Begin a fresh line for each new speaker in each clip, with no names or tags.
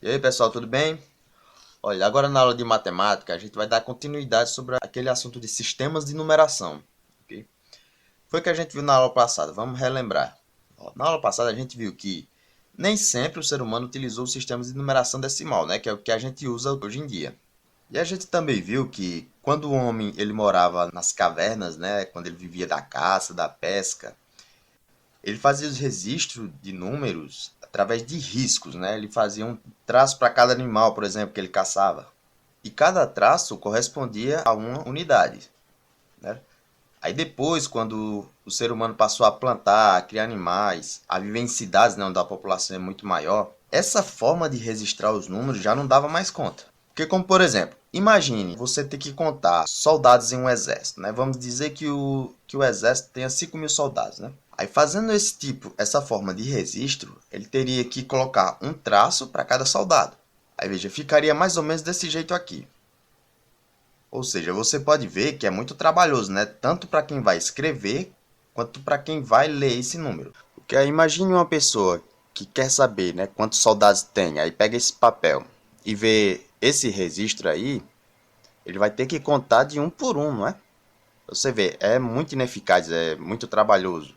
E aí pessoal, tudo bem? Olha, agora na aula de matemática a gente vai dar continuidade sobre aquele assunto de sistemas de numeração. Ok? Foi o que a gente viu na aula passada, vamos relembrar. Na aula passada a gente viu que nem sempre o ser humano utilizou sistemas de numeração decimal, né, que é o que a gente usa hoje em dia. E a gente também viu que quando o homem ele morava nas cavernas, né, quando ele vivia da caça, da pesca, ele fazia os registros de números através de riscos, né? Ele fazia um traço para cada animal, por exemplo, que ele caçava. E cada traço correspondia a uma unidade, né? Aí depois, quando o ser humano passou a plantar, a criar animais, a viver em cidades, né, onde a população é muito maior, essa forma de registrar os números já não dava mais conta. Porque, como por exemplo, imagine você ter que contar soldados em um exército, né? Vamos dizer que o exército tenha 5.000 soldados, né? Aí fazendo essa forma de registro, ele teria que colocar um traço para cada soldado. Aí veja, ficaria mais ou menos desse jeito aqui. Ou seja, você pode ver que é muito trabalhoso, né? Tanto para quem vai escrever, quanto para quem vai ler esse número. Porque aí imagine uma pessoa que quer saber, né, quantos soldados tem, aí pega esse papel e vê esse registro aí, ele vai ter que contar de um por um, não é? Você vê, é muito ineficaz, é muito trabalhoso.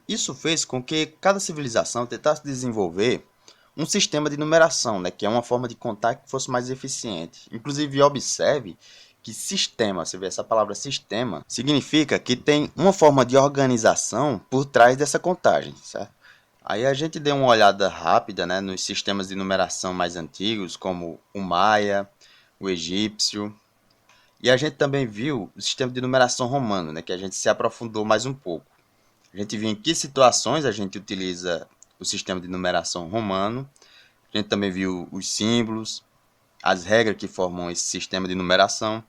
Isso fez com que cada civilização tentasse desenvolver um sistema de numeração, né, que é uma forma de contar que fosse mais eficiente. Inclusive, observe que sistema, você vê essa palavra sistema, significa que tem uma forma de organização por trás dessa contagem, certo? Aí a gente deu uma olhada rápida, né, nos sistemas de numeração mais antigos, como o Maia, o egípcio, e a gente também viu o sistema de numeração romano, né, que a gente se aprofundou mais um pouco. A gente viu em que situações a gente utiliza o sistema de numeração romano. A gente também viu os símbolos, as regras que formam esse sistema de numeração.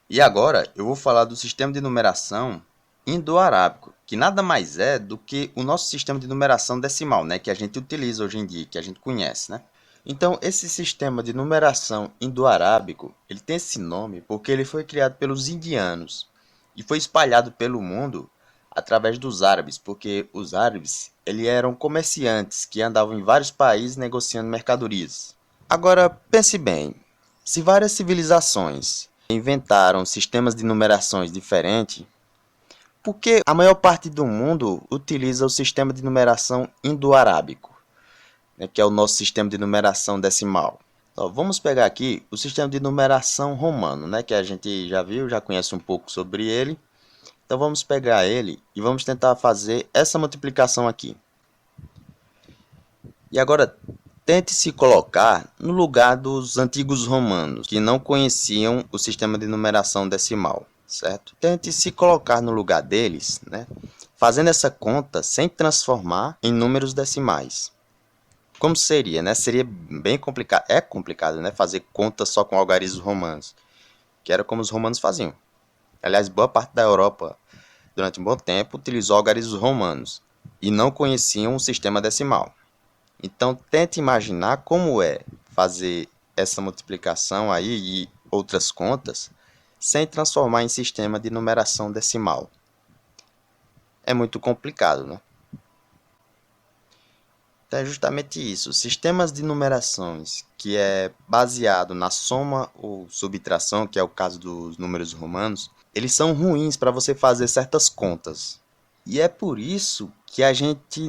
E agora eu vou falar do sistema de numeração indo-arábico, que nada mais é do que o nosso sistema de numeração decimal, né, que a gente utiliza hoje em dia, que a gente conhece, né? Então, esse sistema de numeração indo-arábico, ele tem esse nome porque ele foi criado pelos indianos e foi espalhado pelo mundo através dos árabes, porque os árabes, eles eram comerciantes que andavam em vários países negociando mercadorias. Agora, pense bem, se várias civilizações inventaram sistemas de numerações diferentes, por que a maior parte do mundo utiliza o sistema de numeração indo-arábico, né, que é o nosso sistema de numeração decimal? Então, vamos pegar aqui o sistema de numeração romano, né, que a gente já viu, já conhece um pouco sobre ele. Então vamos pegar ele e vamos tentar fazer essa multiplicação aqui. E agora tente se colocar no lugar dos antigos romanos, que não conheciam o sistema de numeração decimal, certo? Tente se colocar no lugar deles, né? Fazendo essa conta sem transformar em números decimais. Como seria, né? Seria bem complicado, é complicado, né? Fazer conta só com algarismos romanos, que era como os romanos faziam. Aliás, boa parte da Europa, durante um bom tempo, utilizou algarismos romanos e não conheciam o sistema decimal. Então, tente imaginar como é fazer essa multiplicação aí e outras contas sem transformar em sistema de numeração decimal. É muito complicado, né? Então, é justamente isso. Sistemas de numerações que é baseado na soma ou subtração, que é o caso dos números romanos, eles são ruins para você fazer certas contas. E é por isso que a gente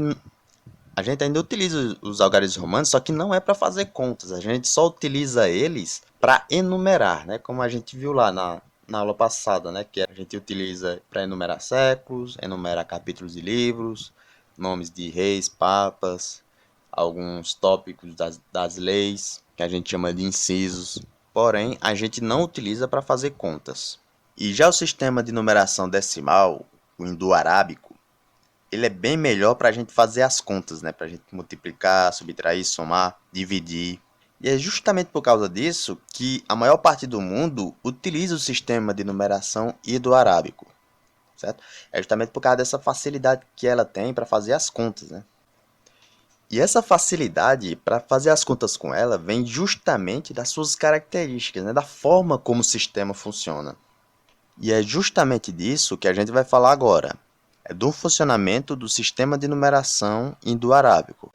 ainda utiliza os algarismos romanos, só que não é para fazer contas. A gente só utiliza eles para enumerar, né? Como a gente viu lá na aula passada, né? Que a gente utiliza para enumerar séculos, enumerar capítulos de livros, nomes de reis, papas, alguns tópicos das leis, que a gente chama de incisos. Porém, a gente não utiliza para fazer contas. E já o sistema de numeração decimal, o indo-arábico, ele é bem melhor para a gente fazer as contas, né? Para a gente multiplicar, subtrair, somar, dividir. E é justamente por causa disso que a maior parte do mundo utiliza o sistema de numeração indo-arábico, certo? É justamente por causa dessa facilidade que ela tem para fazer as contas, né? E essa facilidade para fazer as contas com ela vem justamente das suas características, né? Da forma como o sistema funciona. E é justamente disso que a gente vai falar agora. É do funcionamento do sistema de numeração indo-arábico.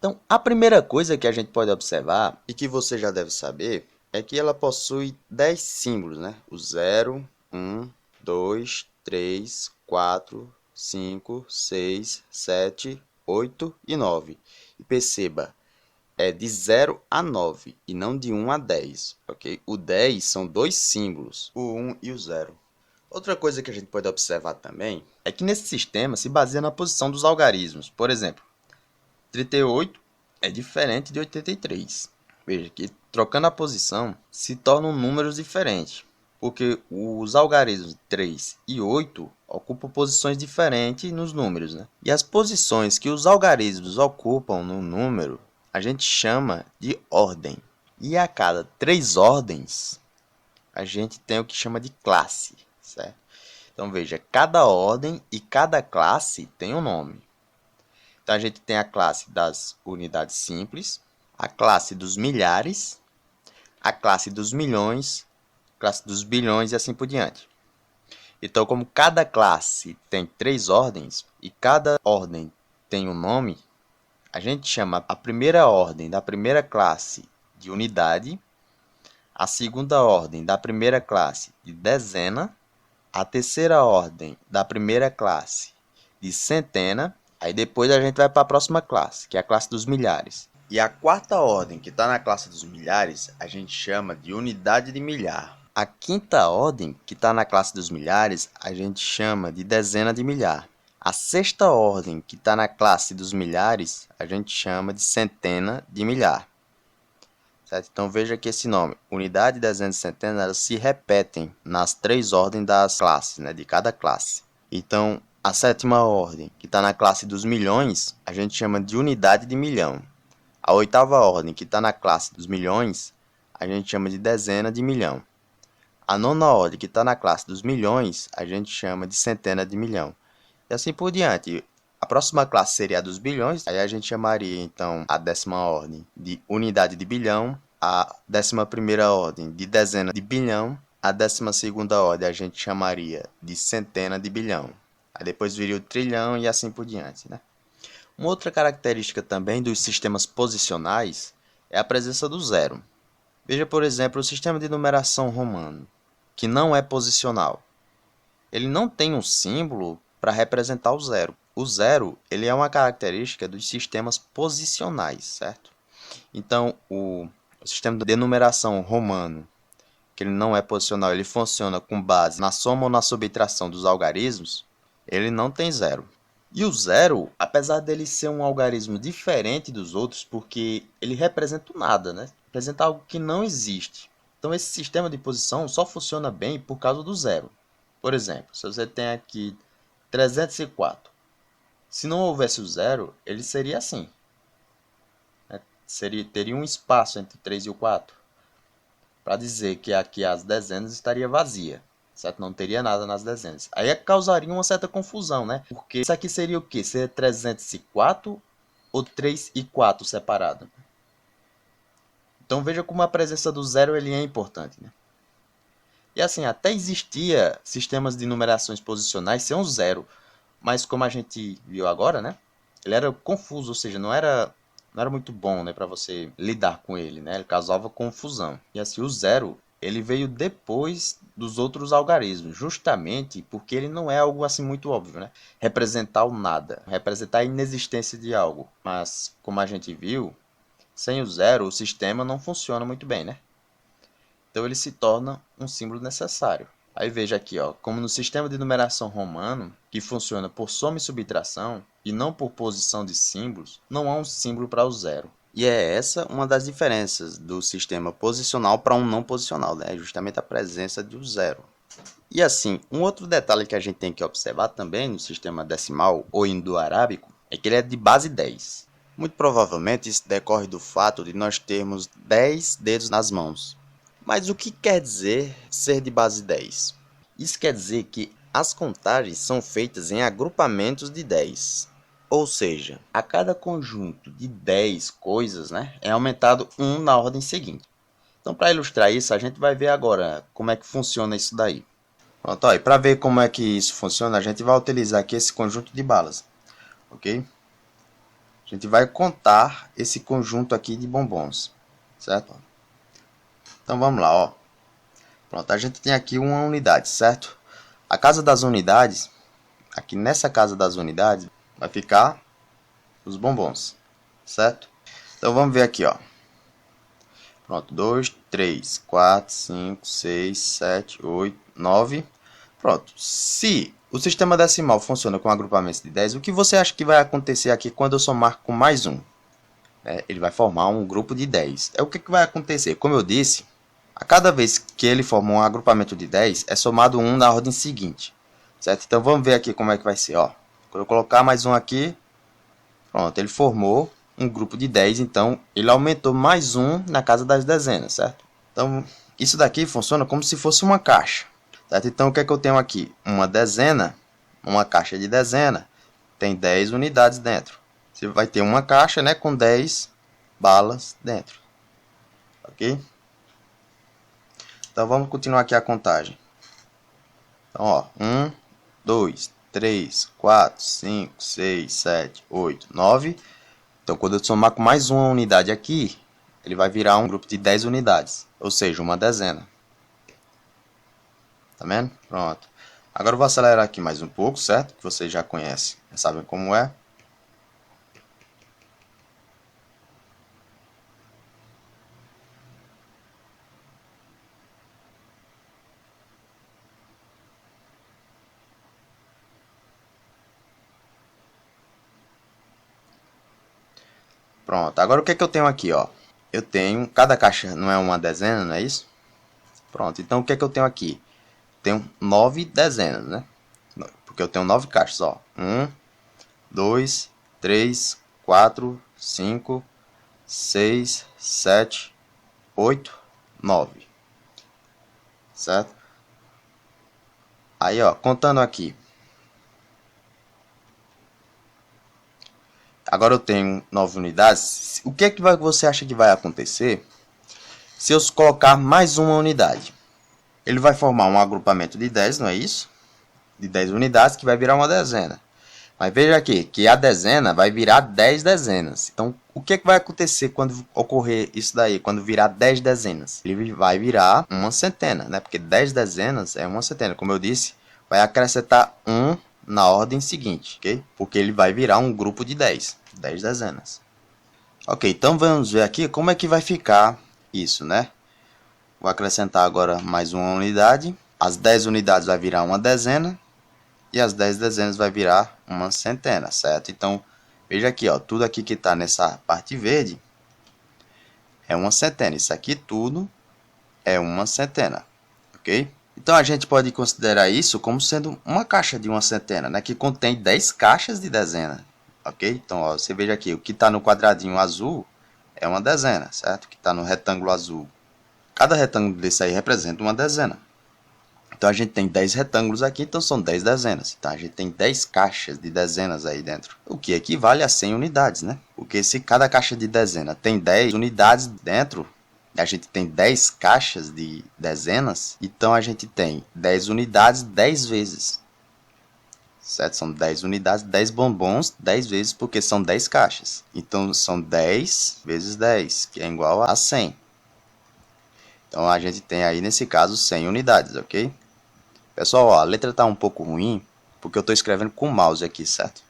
Então, a primeira coisa que a gente pode observar, e que você já deve saber, é que ela possui 10 símbolos, né? O 0, 1, 2, 3, 4, 5, 6, 7, 8 e 9. E perceba, é de 0 a 9 e não de 1 a 10, ok? O 10 são dois símbolos, o 1 e o 0. Outra coisa que a gente pode observar também é que nesse sistema se baseia na posição dos algarismos. Por exemplo, 38 é diferente de 83. Veja que trocando a posição se tornam números diferentes, porque os algarismos 3 e 8 ocupam posições diferentes nos números, né? E as posições que os algarismos ocupam no número a gente chama de ordem. E a cada 3 ordens a gente tem o que chama de classe, certo? Então veja, cada ordem e cada classe tem um nome. Então a gente tem a classe das unidades simples, a classe dos milhares, a classe dos milhões, a classe dos bilhões e assim por diante. Então, como cada classe tem 3 ordens e cada ordem tem um nome, a gente chama a primeira ordem da primeira classe de unidade, a segunda ordem da primeira classe de dezena, a terceira ordem da primeira classe de centena, aí depois a gente vai para a próxima classe, que é a classe dos milhares. E a quarta ordem, que está na classe dos milhares, a gente chama de unidade de milhar. A quinta ordem, que está na classe dos milhares, a gente chama de dezena de milhar. A sexta ordem, que está na classe dos milhares, a gente chama de centena de milhar. Certo? Então veja que esse nome, unidade, dezena e centena, elas se repetem nas 3 ordens das classes, né, de cada classe. Então, a sétima ordem, que está na classe dos milhões, a gente chama de unidade de milhão. A oitava ordem, que está na classe dos milhões, a gente chama de dezena de milhão. A nona ordem, que está na classe dos milhões, a gente chama de centena de milhão. E assim por diante. A próxima classe seria a dos bilhões, aí a gente chamaria então a 10ª ordem de unidade de bilhão, a 11ª ordem de dezena de bilhão, a 12ª ordem a gente chamaria de centena de bilhão. Aí depois viria o trilhão e assim por diante, né? Uma outra característica também dos sistemas posicionais é a presença do zero. Veja, por exemplo, o sistema de numeração romano, que não é posicional. Ele não tem um símbolo para representar o zero. O zero, ele é uma característica dos sistemas posicionais, certo? Então, o sistema de numeração romano, que ele não é posicional, ele funciona com base na soma ou na subtração dos algarismos, ele não tem zero. E o zero, apesar dele ser um algarismo diferente dos outros, porque ele representa o nada, né? Representa algo que não existe. Então, esse sistema de posição só funciona bem por causa do zero. Por exemplo, se você tem aqui 304, se não houvesse o zero, ele seria assim. Teria um espaço entre o 3 e o 4, para dizer que aqui as dezenas estaria vazia, certo? Não teria nada nas dezenas. Aí causaria uma certa confusão, né? Porque isso aqui seria o quê? Seria 304 ou 3 e 4 separado? Então veja como a presença do zero ele é importante, né? E assim, até existia sistemas de numerações posicionais sem um zero, mas como a gente viu agora, né? Ele era confuso, ou seja, não era muito bom, né, para você lidar com ele, né? Ele causava confusão. E assim, o zero, ele veio depois dos outros algarismos, justamente porque ele não é algo assim muito óbvio, né? Representar o nada, representar a inexistência de algo. Mas, como a gente viu, sem o zero, o sistema não funciona muito bem, né? Então ele se torna um símbolo necessário. Aí veja aqui, ó, como no sistema de numeração romano, que funciona por soma e subtração, e não por posição de símbolos, não há um símbolo para o zero. E é essa uma das diferenças do sistema posicional para um não posicional, né? É justamente a presença de um zero. E assim, um outro detalhe que a gente tem que observar também no sistema decimal ou indo-arábico é que ele é de base 10. Muito provavelmente isso decorre do fato de nós termos 10 dedos nas mãos. Mas o que quer dizer ser de base 10? Isso quer dizer que as contagens são feitas em agrupamentos de 10. Ou seja, a cada conjunto de 10 coisas, né, é aumentado 1 na ordem seguinte. Então, para ilustrar isso, a gente vai ver agora como é que funciona isso daí. Pronto, e para ver como é que isso funciona, a gente vai utilizar aqui esse conjunto de balas, ok? A gente vai contar esse conjunto aqui de bombons, certo? Então vamos lá, ó. Pronto, a gente tem aqui uma unidade, certo? A casa das unidades, aqui nessa casa das unidades, vai ficar os bombons, certo? Então vamos ver aqui, ó. Pronto, 2, 3, 4, 5, 6, 7, 8, 9. Pronto. Se o sistema decimal funciona com agrupamentos de 10, o que você acha que vai acontecer aqui quando eu somar com mais um? Ele vai formar um grupo de 10. O que vai acontecer? Como eu disse, a cada vez que ele forma um agrupamento de 10, é somado um na ordem seguinte, certo? Então vamos ver aqui como é que vai ser, ó. Quando eu colocar mais um aqui, pronto, ele formou um grupo de 10, então ele aumentou mais um na casa das dezenas, certo? Então isso daqui funciona como se fosse uma caixa, certo? Então o que é que eu tenho aqui? Uma dezena, uma caixa de dezena, tem 10 unidades dentro. Você vai ter uma caixa, né, com 10 balas dentro, ok? Então vamos continuar aqui a contagem. Então, ó, 1, 2, 3, 4, 5, 6, 7, 8, 9. Então, quando eu somar com mais uma unidade aqui, ele vai virar um grupo de 10 unidades, ou seja, uma dezena. Tá vendo? Pronto. Agora eu vou acelerar aqui mais um pouco, certo? Que vocês já conhecem, já sabem como é. Pronto. Agora o que é que eu tenho aqui, ó? Eu tenho, cada caixa não é uma dezena, não é isso? Pronto. Então o que é que eu tenho aqui? Tenho 9 dezenas, né? Porque eu tenho 9 caixas, ó. 1, 2, 3, 4, 5, 6, 7, 8, 9. Certo? Aí, ó, contando aqui. Agora eu tenho 9 unidades. O que é que você acha que vai acontecer se eu colocar mais uma unidade? Ele vai formar um agrupamento de 10, não é isso? De 10 unidades, que vai virar uma dezena. Mas veja aqui, que a dezena vai virar 10 dezenas. Então, o que é que vai acontecer quando ocorrer isso daí? Quando virar 10 dezenas? Ele vai virar uma centena, né? Porque 10 dezenas é uma centena. Como eu disse, vai acrescentar 1 na ordem seguinte, ok? Porque ele vai virar um grupo de 10. 10 dezenas. Ok, então vamos ver aqui como é que vai ficar isso, né? Vou acrescentar agora mais uma unidade. As 10 unidades vai virar uma dezena. E as 10 dezenas vai virar uma centena, certo? Então, veja aqui, ó, tudo aqui que está nessa parte verde é uma centena. Isso aqui tudo é uma centena, ok? Então, a gente pode considerar isso como sendo uma caixa de uma centena, né? Que contém 10 caixas de dezena, ok? Então, ó, você veja aqui, o que está no quadradinho azul é uma dezena, certo? O que está no retângulo azul. Cada retângulo desse aí representa uma dezena. Então, a gente tem 10 retângulos aqui, então são 10 dezenas. Então, a gente tem 10 caixas de dezenas aí dentro. O que equivale a 100 unidades, né? Porque se cada caixa de dezena tem 10 unidades dentro, a gente tem 10 caixas de dezenas, então a gente tem 10 unidades 10 vezes. Certo? São 10 unidades, 10 bombons 10 vezes, porque são 10 caixas. Então, são 10 vezes 10, que é igual a 100. Então, a gente tem aí, nesse caso, 100 unidades, ok? Pessoal, ó, a letra está um pouco ruim, porque eu estou escrevendo com o mouse aqui, certo?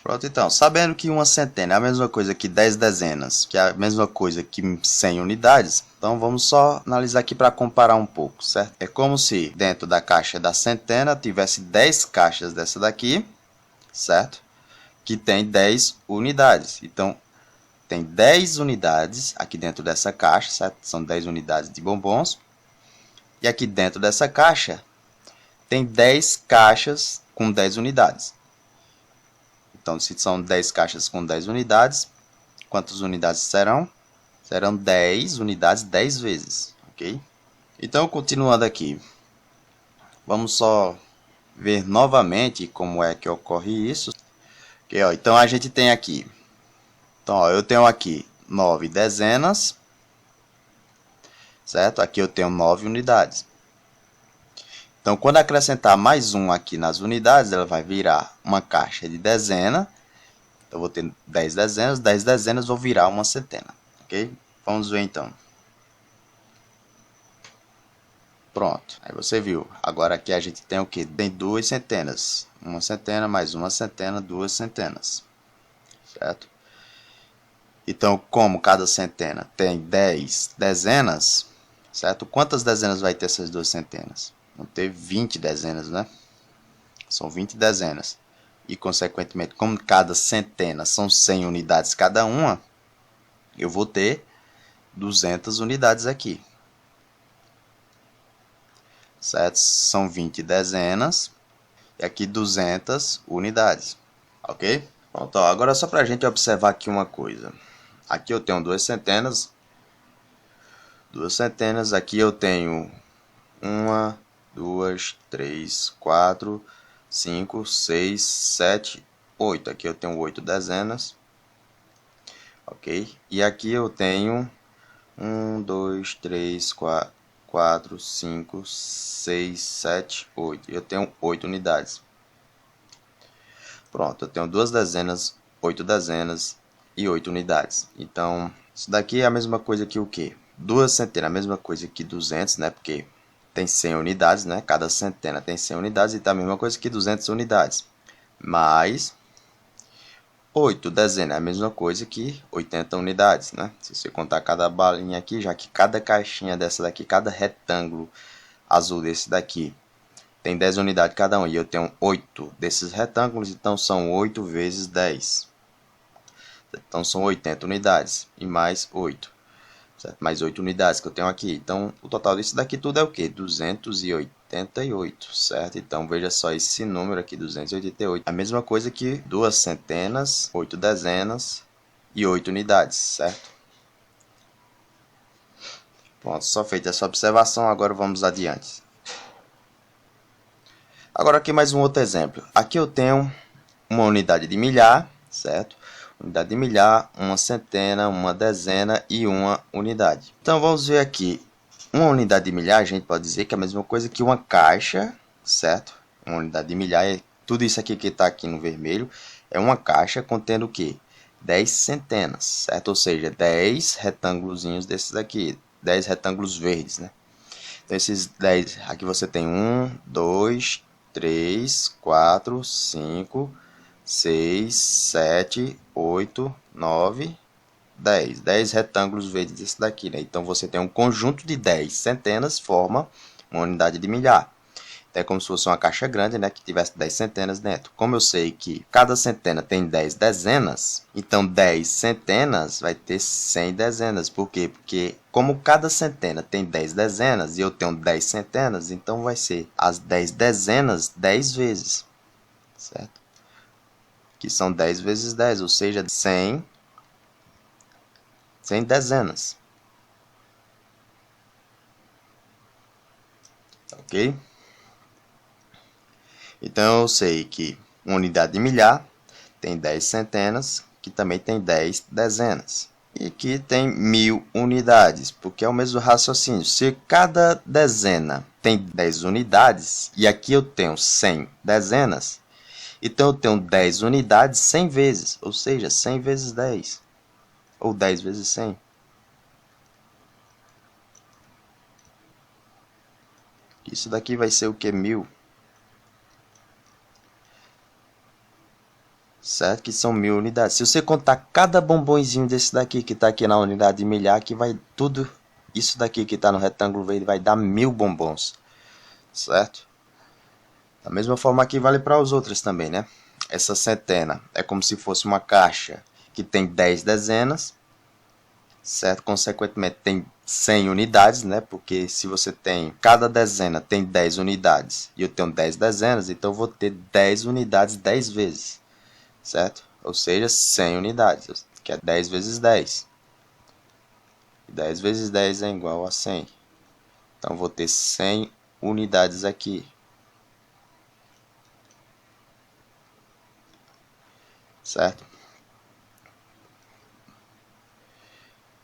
Pronto, então, sabendo que uma centena é a mesma coisa que 10 dezenas, que é a mesma coisa que 100 unidades, então vamos só analisar aqui para comparar um pouco, certo? É como se dentro da caixa da centena tivesse 10 caixas dessa daqui, certo? Que tem 10 unidades. Então, tem 10 unidades aqui dentro dessa caixa, certo? São 10 unidades de bombons. E aqui dentro dessa caixa tem 10 caixas com 10 unidades. Então, se são 10 caixas com 10 unidades, quantas unidades serão? Serão 10 unidades 10 vezes, ok? Então, continuando aqui, vamos só ver novamente como é que ocorre isso. Okay, ó, então, a gente tem aqui, então, ó, eu tenho aqui 9 dezenas, certo? Aqui eu tenho 9 unidades. Então, quando acrescentar mais um aqui nas unidades, ela vai virar uma caixa de dezena. Então, eu vou ter 10 dezenas vou virar uma centena, ok? Vamos ver então. Pronto, aí você viu. Agora aqui a gente tem o que? Tem duas centenas. Uma centena mais uma centena, duas centenas. Certo? Então, como cada centena tem 10 dezenas, certo? Quantas dezenas vai ter essas duas centenas? Vão ter 20 dezenas, né? São 20 dezenas. E, consequentemente, como cada centena são 100 unidades cada uma, eu vou ter 200 unidades aqui. Certo? São 20 dezenas e aqui 200 unidades. Ok? Pronto, ó, agora só para a gente observar aqui uma coisa. Aqui eu tenho duas centenas. Aqui eu tenho 1, 2, 3, 4, 5, 6, 7, 8. Aqui eu tenho 8 dezenas. Ok? E aqui eu tenho 1, 2, 3, 4, 5, 6, 7, 8. Eu tenho 8 unidades. Pronto, eu tenho duas dezenas, 8 dezenas e 8 unidades. Então, isso daqui é a mesma coisa que o quê? Duas centenas, a mesma coisa que 200, né? Porque tem 100 unidades, né? Cada centena tem 100 unidades, então é a mesma coisa que 200 unidades. Mais 8 dezenas é a mesma coisa que 80 unidades, né? Se você contar cada balinha aqui, já que cada caixinha dessa daqui, cada retângulo azul desse daqui, tem 10 unidades cada um, e eu tenho 8 desses retângulos, então são 8 vezes 10. Então são 80 unidades, e mais 8. Certo? Mais 8 unidades que eu tenho aqui. Então o total disso daqui tudo é o quê? 288, certo? Então veja só esse número aqui, 288. A mesma coisa que duas centenas, 8 dezenas e 8 unidades, certo? Pronto, só feita essa observação, agora vamos adiante. Agora aqui mais um outro exemplo. Aqui eu tenho uma unidade de milhar, certo? Unidade de milhar, uma centena, uma dezena e uma unidade. Então vamos ver aqui. Uma unidade de milhar, a gente pode dizer que é a mesma coisa que uma caixa, certo? Uma unidade de milhar, tudo isso aqui que está aqui no vermelho, é uma caixa contendo o quê? 10 centenas, certo? Ou seja, 10 retângulozinhos desses daqui, 10 retângulos verdes, né? Então esses 10, aqui você tem 1, 2, 3, 4, 5, 6, 7, 8, 9, 10. 10 retângulos verdes esse daqui, né? Então você tem um conjunto de 10 centenas, forma uma unidade de milhar. É como se fosse uma caixa grande, né, que tivesse 10 centenas dentro. Como eu sei que cada centena tem 10 dezenas, então 10 centenas vai ter 100 dezenas. Por quê? Porque como cada centena tem 10 dezenas e eu tenho 10 centenas, então vai ser as 10 dezenas 10 vezes, certo? Que são 10 vezes 10, ou seja, 100 dezenas. Ok? Então eu sei que uma unidade de milhar tem 10 centenas, que também tem 10 dezenas. E aqui tem 1000 unidades, porque é o mesmo raciocínio. Se cada dezena tem 10 unidades, e aqui eu tenho 100 dezenas, então eu tenho 10 unidades 100 vezes, ou seja, 100 vezes 10, ou 10 vezes 100. Isso daqui vai ser o que? 1000. Certo? Que são 1000 unidades. Se você contar cada bombonzinho desse daqui que está aqui na unidade de milhar, que vai tudo isso daqui que está no retângulo verde vai dar 1000 bombons. Certo? Da mesma forma aqui vale para os outros também, né? Essa centena é como se fosse uma caixa que tem 10 dezenas, certo? Consequentemente tem 100 unidades, né? Porque se você tem, cada dezena tem 10 unidades e eu tenho 10 dezenas, então eu vou ter 10 unidades 10 vezes, certo? Ou seja, 100 unidades, que é 10 vezes 10. 10 vezes 10 é igual a 100. Então eu vou ter 100 unidades aqui. Certo?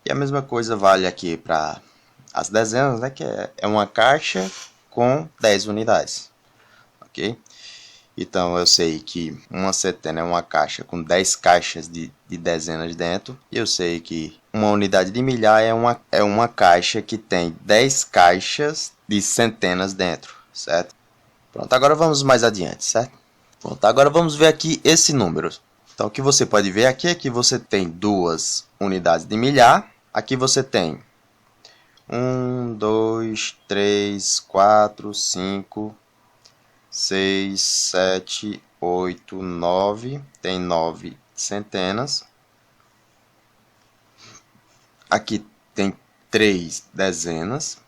E a mesma coisa vale aqui para as dezenas, né? Que é uma caixa com 10 unidades. Ok? Então eu sei que uma centena é uma caixa com 10 caixas de dezenas dentro. E eu sei que uma unidade de milhar é uma caixa que tem 10 caixas de centenas dentro, certo? Pronto, agora vamos mais adiante, certo? Pronto, agora vamos ver aqui esse número. Então o que você pode ver aqui é que você tem duas unidades de milhar. Aqui você tem 1, 2, 3, 4, 5... 6, 7, 8, 9. Tem 9 centenas. Aqui tem 3 dezenas.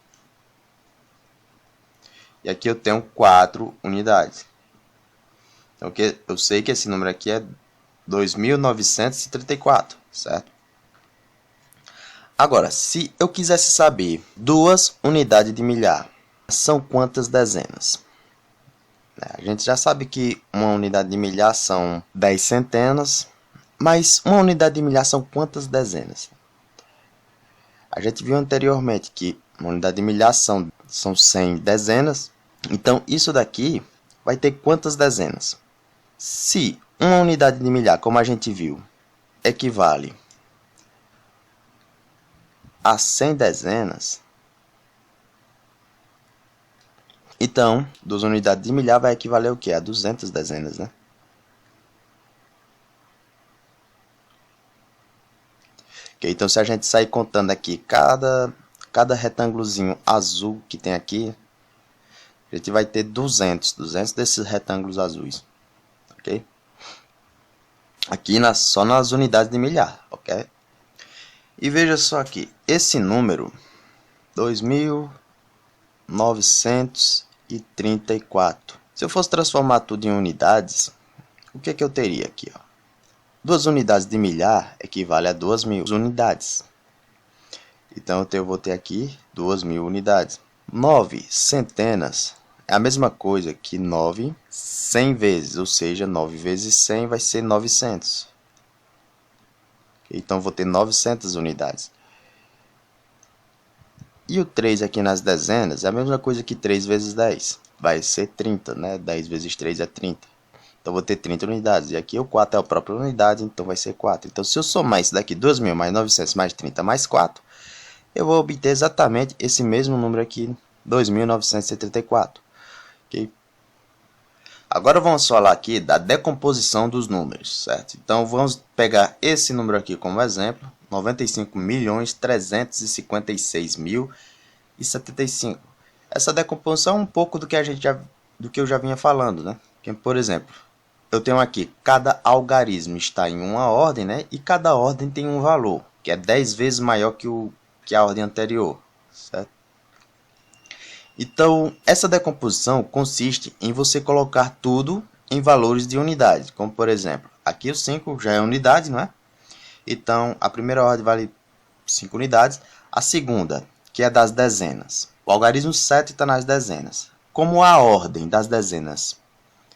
E aqui eu tenho 4 unidades. Então eu sei que esse número aqui é 2.934, certo? Agora, se eu quisesse saber duas unidades de milhar, são quantas dezenas? A gente já sabe que uma unidade de milhar são 10 centenas, mas uma unidade de milhar são quantas dezenas? A gente viu anteriormente que uma unidade de milhar são 100 dezenas, então isso daqui vai ter quantas dezenas? Se uma unidade de milhar, como a gente viu, equivale a 100 dezenas, então, 2 unidades de milhar vai equivaler o quê? A 200 dezenas, né? Ok, então se a gente sair contando aqui cada retângulozinho azul que tem aqui, a gente vai ter 200 desses retângulos azuis, ok? Aqui só nas unidades de milhar, ok? E veja só aqui, esse número, 2.934. Se eu fosse transformar tudo em unidades, o que eu teria aqui? 2 unidades de milhar equivale a 2.000 unidades. Então eu vou ter aqui 2.000 unidades. 9 centenas é a mesma coisa que 9 100 vezes, ou seja, 9 vezes 100 vai ser 900. Então vou ter 900 unidades. E o 3 aqui nas dezenas é a mesma coisa que 3 vezes 10. Vai ser 30, né? 10 vezes 3 é 30. Então vou ter 30 unidades. E aqui o 4 é a própria unidade, então vai ser 4. Então se eu somar isso daqui, 2.000 mais 900 mais 30 mais 4, eu vou obter exatamente esse mesmo número aqui, 2.934. Ok? Agora vamos falar aqui da decomposição dos números, certo? Então vamos pegar esse número aqui como exemplo, 95.356.075. Essa decomposição é um pouco do que eu já vinha falando, né? Que, por exemplo, eu tenho aqui, cada algarismo está em uma ordem, né? E cada ordem tem um valor, que é 10 vezes maior que a ordem anterior, certo? Então, essa decomposição consiste em você colocar tudo em valores de unidade, como por exemplo, aqui o 5 já é unidade, não é? Então, a primeira ordem vale 5 unidades, a segunda, que é das dezenas. O algarismo 7 está nas dezenas. Como a ordem das dezenas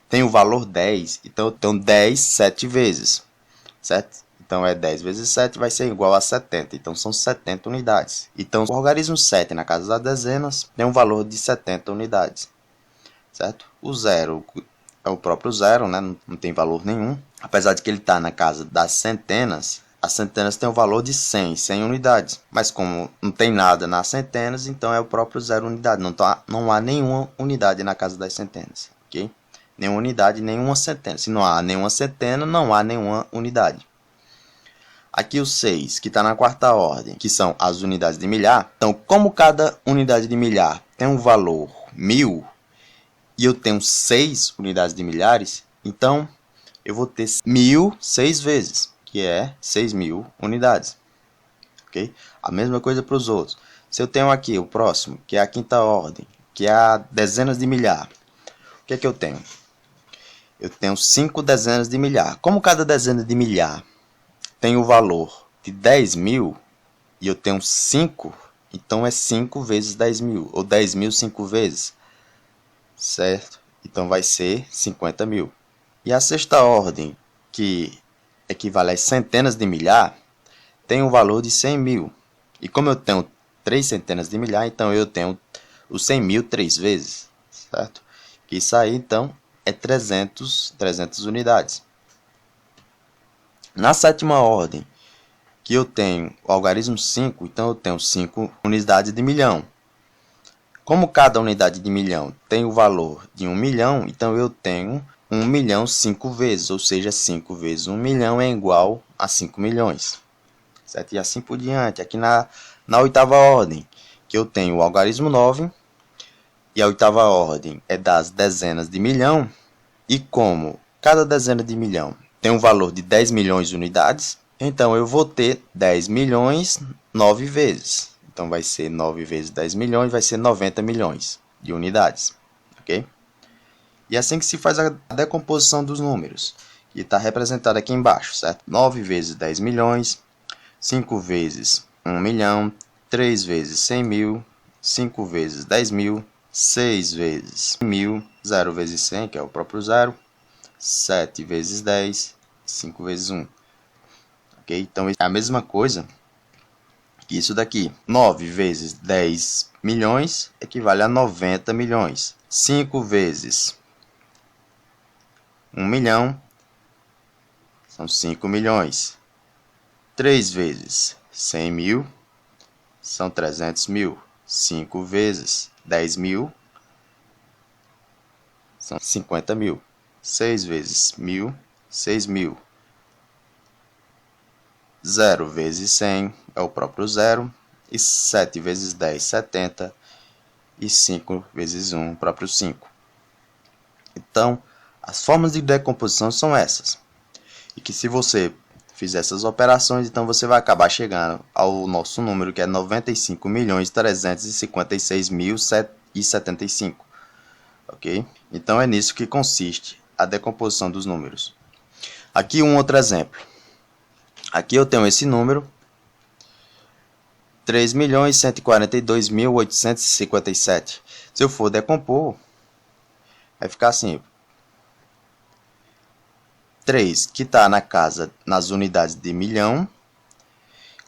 tem o valor 10, então eu tenho 10 7 vezes, certo? Então, 10 vezes 7 vai ser igual a 70. Então, são 70 unidades. Então, o algarismo 7 na casa das dezenas tem um valor de 70 unidades. Certo? O zero é o próprio zero, né? Não tem valor nenhum. Apesar de que ele está na casa das centenas, as centenas têm o valor de 100 unidades. Mas como não tem nada nas centenas, então é o próprio zero unidade. Não há nenhuma unidade na casa das centenas. Ok? Nenhuma unidade, nenhuma centena. Se não há nenhuma centena, não há nenhuma unidade. Aqui o 6, que está na quarta ordem, que são as unidades de milhar. Então, como cada unidade de milhar tem um valor 1.000 e eu tenho 6 unidades de milhares, então eu vou ter 1.000 6 vezes, que é 6.000 unidades. Okay? A mesma coisa para os outros. Se eu tenho aqui o próximo, que é a quinta ordem, que é a dezenas de milhar, o que é que eu tenho? Eu tenho 5 dezenas de milhar. Como cada dezena de milhar tem o valor de 10.000 e eu tenho 5, então é 5 vezes 10.000, ou 10.000 5 vezes, certo? Então vai ser 50.000. E a sexta ordem, que equivale às centenas de milhar, tem o valor de 100.000. E como eu tenho 3 centenas de milhar, então eu tenho os 100.000 3 vezes, certo? Isso aí, então, é 300 unidades. Na sétima ordem, que eu tenho o algarismo 5, então eu tenho 5 unidades de milhão. Como cada unidade de milhão tem o valor de 1 milhão, então eu tenho 1 milhão 5 vezes, ou seja, 5 vezes 1 milhão é igual a 5 milhões. Certo? E assim por diante. Aqui na oitava ordem, que eu tenho o algarismo 9, e a oitava ordem é das dezenas de milhão, e como cada dezena de milhão tem um valor de 10 milhões de unidades, então eu vou ter 10 milhões 9 vezes. Então vai ser 9 vezes 10 milhões, vai ser 90 milhões de unidades. Ok? E é assim que se faz a decomposição dos números, que está representado aqui embaixo, certo? 9 vezes 10 milhões, 5 vezes 1 milhão, 3 vezes 100 mil, 5 vezes 10 mil, 6 vezes 1000, 0 vezes 100, que é o próprio zero, 7 vezes 10, 5 vezes 1. Ok? Então é a mesma coisa que isso daqui. 9 vezes 10 milhões equivale a 90 milhões. 5 vezes 1 milhão são 5 milhões. 3 vezes 100 mil são 300 mil. 5 vezes 10 mil são 50 mil. 6 vezes 1000, 6 mil. 0 vezes 100 é o próprio zero. E 7 vezes 10, 70. E 5 vezes 1, o próprio 5. Então, as formas de decomposição são essas. E que se você fizer essas operações, então você vai acabar chegando ao nosso número, que é 95.356.075. Ok? Então é nisso que consiste a decomposição dos números. Aqui um outro exemplo. Aqui eu tenho esse número, 3.142.857. Se eu for decompor, vai ficar assim. 3, que está na casa, nas unidades de milhão.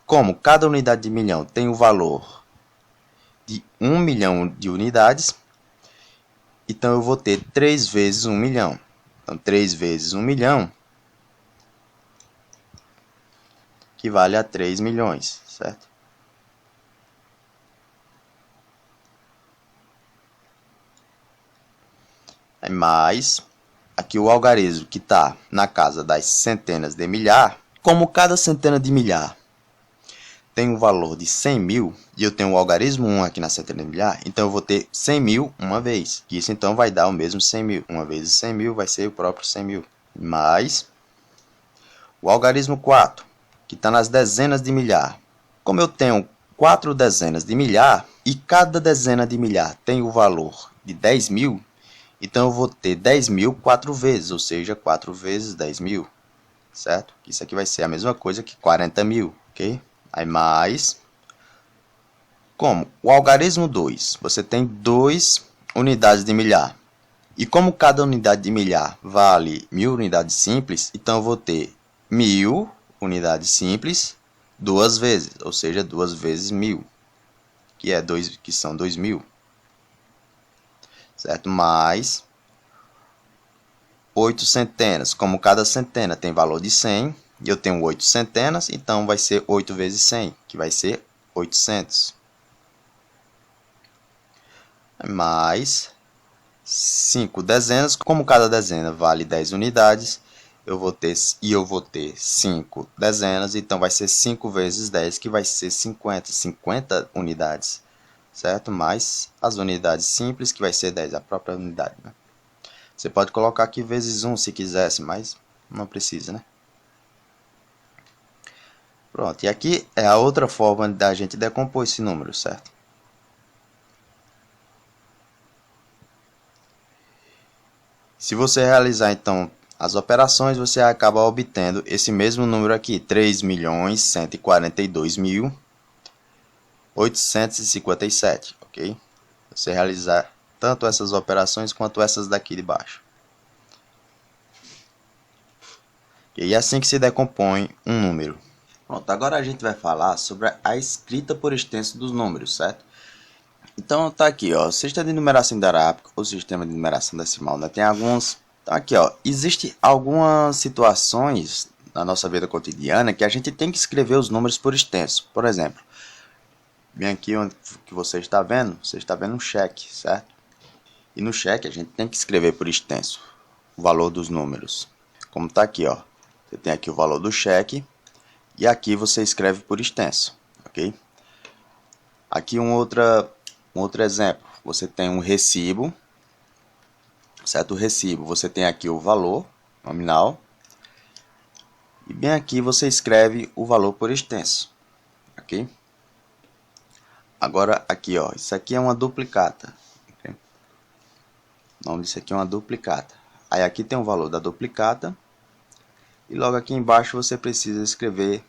Como cada unidade de milhão tem o valor de 1 milhão de unidades, então eu vou ter 3 vezes 1 milhão. Então, 3 vezes 1 milhão equivale a 3 milhões, certo? Aí mais, aqui o algarismo que está na casa das centenas de milhar, como cada centena de milhar tem um valor de 100 mil, e eu tenho o algarismo 1 aqui na centena de milhar, então eu vou ter 100 mil uma vez. Isso então vai dar o mesmo 100 mil. 1 vezes 100 mil vai ser o próprio 100 mil. Mais o algarismo 4, que está nas dezenas de milhar. Como eu tenho 4 dezenas de milhar, e cada dezena de milhar tem o valor de 10 mil, então eu vou ter 10 mil 4 vezes, ou seja, 4 vezes 10 mil, certo? Isso aqui vai ser a mesma coisa que 40 mil, ok? Aí mais, como o algarismo 2, você tem 2 unidades de milhar. E como cada unidade de milhar vale 1000 unidades simples, então eu vou ter 1000 unidades simples 2 vezes, ou seja, 2 vezes 1000, que são 2000. Certo? Mais 8 centenas. Como cada centena tem valor de 100, e eu tenho 8 centenas, então vai ser 8 vezes 100, que vai ser 800. Mais 5 dezenas. Como cada dezena vale 10 unidades, eu vou ter 5 dezenas, então vai ser 5 vezes 10, que vai ser 50 unidades. Certo? Mais as unidades simples, que vai ser 10, a própria unidade, né? Você pode colocar aqui vezes 1 se quisesse, mas não precisa, né? Pronto, e aqui é a outra forma da gente decompor esse número, certo? Se você realizar, então, as operações, você acaba obtendo esse mesmo número aqui, 3.142.857, ok? Você realizar tanto essas operações quanto essas daqui de baixo. E é assim que se decompõe um número. Pronto, agora a gente vai falar sobre a escrita por extenso dos números, certo? Então tá aqui, ó, o sistema de numeração hierática ou sistema de numeração decimal, né? Tem alguns Então aqui, ó, existe algumas situações na nossa vida cotidiana que a gente tem que escrever os números por extenso. Por exemplo, bem aqui onde que você está vendo um cheque, certo? E no cheque a gente tem que escrever por extenso o valor dos números. Como está aqui, ó, você tem aqui o valor do cheque e aqui você escreve por extenso, ok? Aqui um outro exemplo, você tem um recibo, certo? O recibo, você tem aqui o valor nominal e bem aqui você escreve o valor por extenso, ok? Agora aqui, ó, isso aqui é uma duplicata, okay? O nome disso aqui é uma duplicata. Aí aqui tem o valor da duplicata e logo aqui embaixo você precisa escrever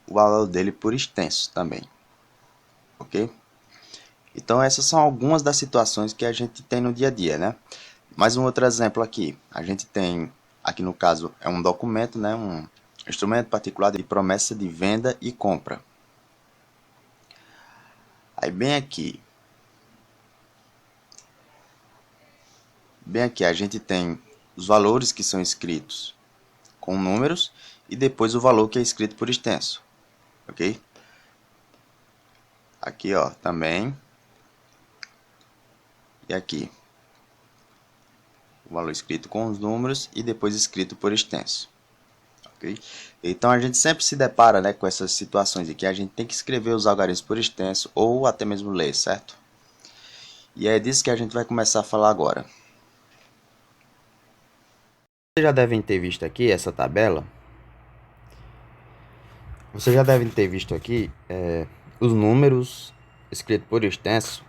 o valor dele por extenso também, ok? Então essas são algumas das situações que a gente tem no dia a dia, né? Mais um outro exemplo aqui, a gente tem, aqui no caso é um documento, né? Um instrumento particular de promessa de venda e compra. Aí bem aqui a gente tem os valores que são escritos com números e depois o valor que é escrito por extenso, ok? Aqui, ó, também. E aqui o valor escrito com os números e depois escrito por extenso, ok? Então a gente sempre se depara, né, com essas situações em que a gente tem que escrever os algarismos por extenso ou até mesmo ler, certo? E é disso que a gente vai começar a falar agora. Vocês já devem ter visto aqui essa tabela. Vocês já devem ter visto aqui os números escritos por extenso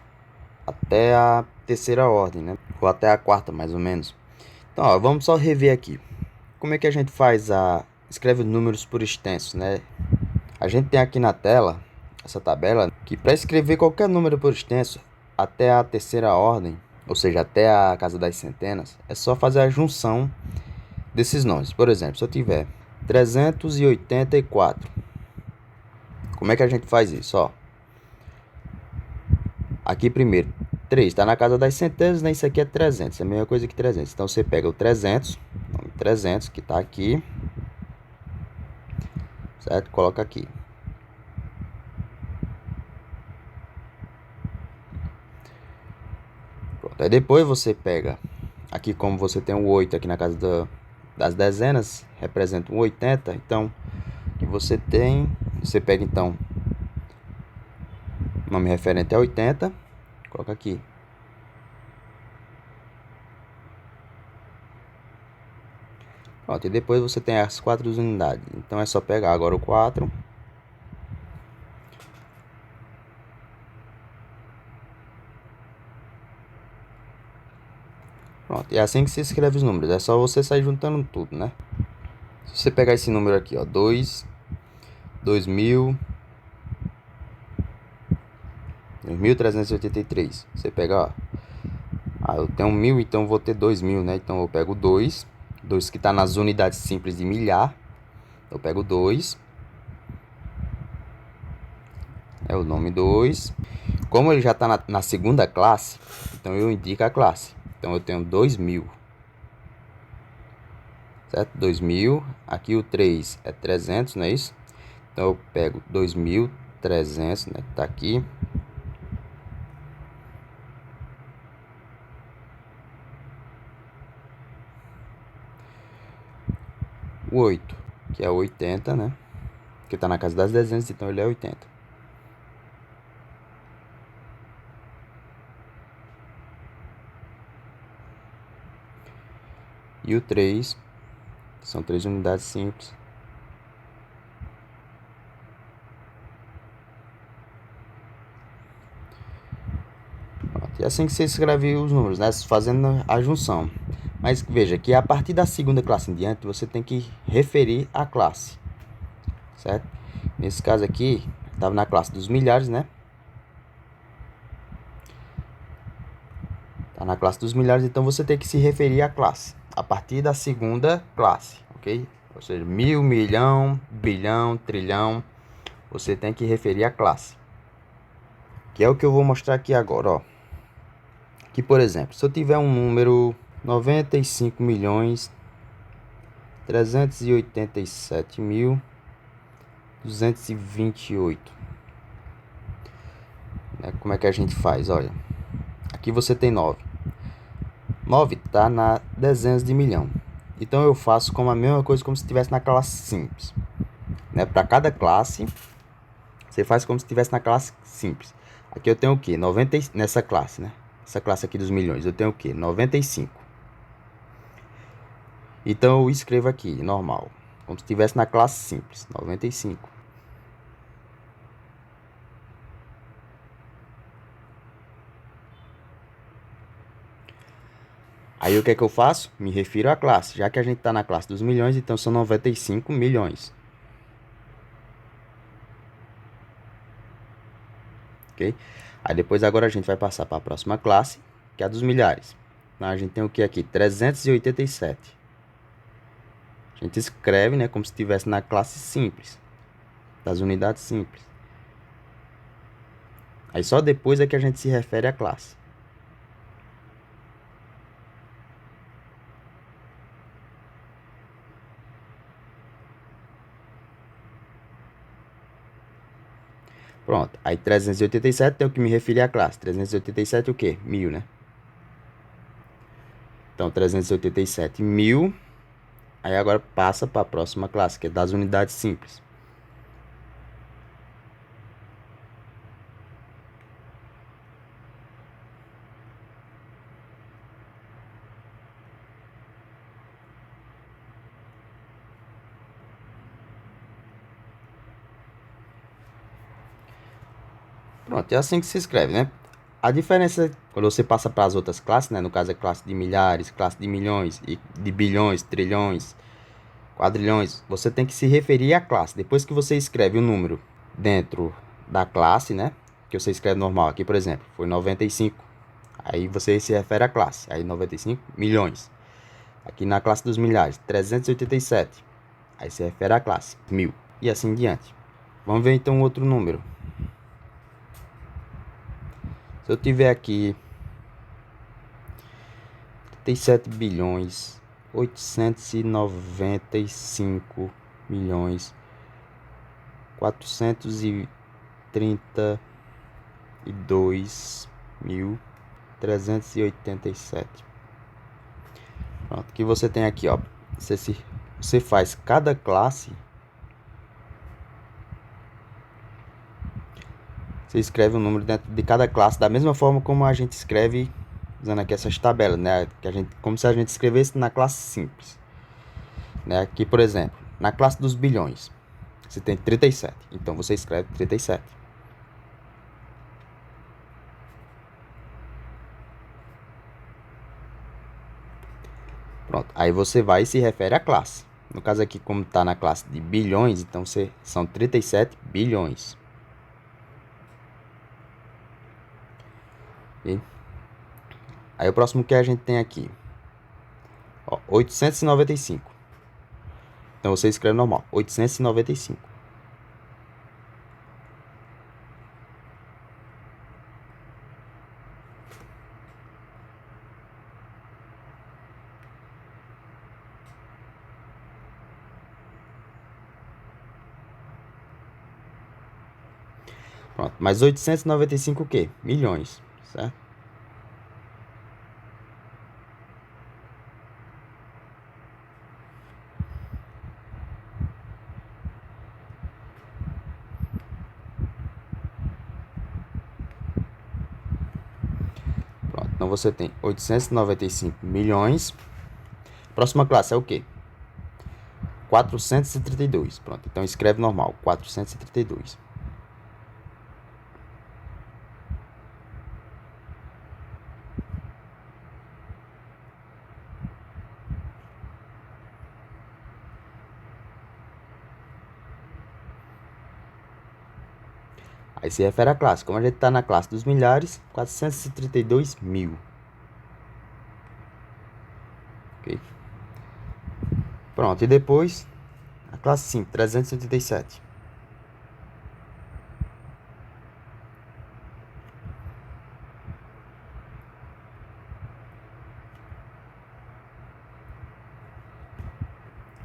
até a terceira ordem, né? Ou até a quarta, mais ou menos. Então, ó, vamos só rever aqui. Como é que a gente escreve os números por extenso, né? A gente tem aqui na tela essa tabela que para escrever qualquer número por extenso até a terceira ordem, ou seja, até a casa das centenas, é só fazer a junção desses nomes. Por exemplo, se eu tiver 384, como é que a gente faz isso? Ó, aqui primeiro, 3 está na casa das centenas, né? Isso aqui é 300, é a mesma coisa que 300. Então você pega o 300, nome 300 que está aqui, certo? Coloca aqui. Pronto. Aí depois você pega, aqui como você tem o 8 aqui na casa das dezenas, representa um 80. Então, que você pega então, nome referente a 80, coloca aqui. Pronto, e depois você tem as 4 unidades. Então é só pegar agora o 4. Pronto, e é assim que se escreve os números. É só você sair juntando tudo, né? Se você pegar esse número aqui, ó, 2.383. Você pega, ó. Ah, eu tenho 1.000, então vou ter 2.000, né? Então eu pego 2 que está nas unidades simples de milhar. Eu pego 2. É o nome 2. Como ele já está na segunda classe, então eu indico a classe. Então eu tenho 2.000. Certo? 2.000. Aqui o 3 é 300, não é isso? Então eu pego 2.300, né? Tá aqui. O 8, que é 80, né? Que tá na casa das dezenas, então ele é 80. E o 3, que são 3 unidades simples. E é assim que você escreve os números, né? Fazendo a junção. Mas veja que a partir da segunda classe em diante, você tem que referir a classe, certo? Nesse caso aqui, estava na classe dos milhares, né? Tá na classe dos milhares, então você tem que se referir à classe a partir da segunda classe, ok? Ou seja, mil, milhão, bilhão, trilhão, você tem que referir a classe. Que é o que eu vou mostrar aqui agora, ó. Aqui, por exemplo, se eu tiver um número 95.387.228. Como é que a gente faz? Olha, aqui você tem 9. 9 está na dezenas de milhão. Então eu faço como a mesma coisa, como se estivesse na classe simples. Para cada classe, você faz como se estivesse na classe simples. Aqui eu tenho o quê? 90, nessa classe, né? Essa classe aqui dos milhões, eu tenho o quê? 95. Então eu escrevo aqui, normal, como se estivesse na classe simples, 95. Aí o que é que eu faço? Me refiro à classe. Já que a gente está na classe dos milhões, então são 95 milhões. Ok? Aí depois agora a gente vai passar para a próxima classe, que é a dos milhares. Então a gente tem o que aqui? 387. A gente escreve, né, como se estivesse na classe simples, das unidades simples. Aí só depois é que a gente se refere à classe. Pronto. Aí 387 tem o que me referir à classe. 387 o quê? 1000, né? Então 387 mil. Aí agora passa para a próxima classe, que é das unidades simples. Pronto, é assim que se escreve, né? A diferença quando você passa para as outras classes, né? No caso é classe de milhares, classe de milhões, e de bilhões, trilhões, quadrilhões. Você tem que se referir à classe. Depois que você escreve o número dentro da classe, né? Que você escreve normal. Aqui, por exemplo, foi 95. Aí você se refere à classe. Aí 95 milhões. Aqui na classe dos milhares, 387. Aí se refere à classe, 1000. E assim em diante. Vamos ver então outro número. Se eu tiver aqui 37 bilhões 895 milhões 432.387. Pronto, que você tem aqui, ó. Você faz cada classe. Você escreve o número dentro de cada classe da mesma forma como a gente escreve usando aqui essas tabelas, né? Que a gente, como se a gente escrevesse na classe simples, né? Aqui, por exemplo, na classe dos bilhões, você tem 37. Então você escreve 37. Pronto. Aí você vai e se refere à classe. No caso aqui, como está na classe de bilhões, então são 37 bilhões. Okay? Aí o próximo que a gente tem aqui, ó, 895. Então você escreve normal, 895. Pronto, mas 895 o quê? Milhões, certo? Pronto, então você tem 895 milhões. Próxima classe é o quê? 432. Pronto, então escreve normal, 432. Aí se refere à classe. Como a gente está na classe dos milhares, 432 mil. Ok? Pronto, e depois a classe 5, 387.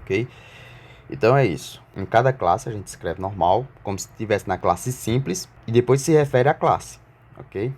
ok? Então é isso. Em cada classe a gente escreve normal, como se estivesse na classe simples, e depois se refere à classe, ok?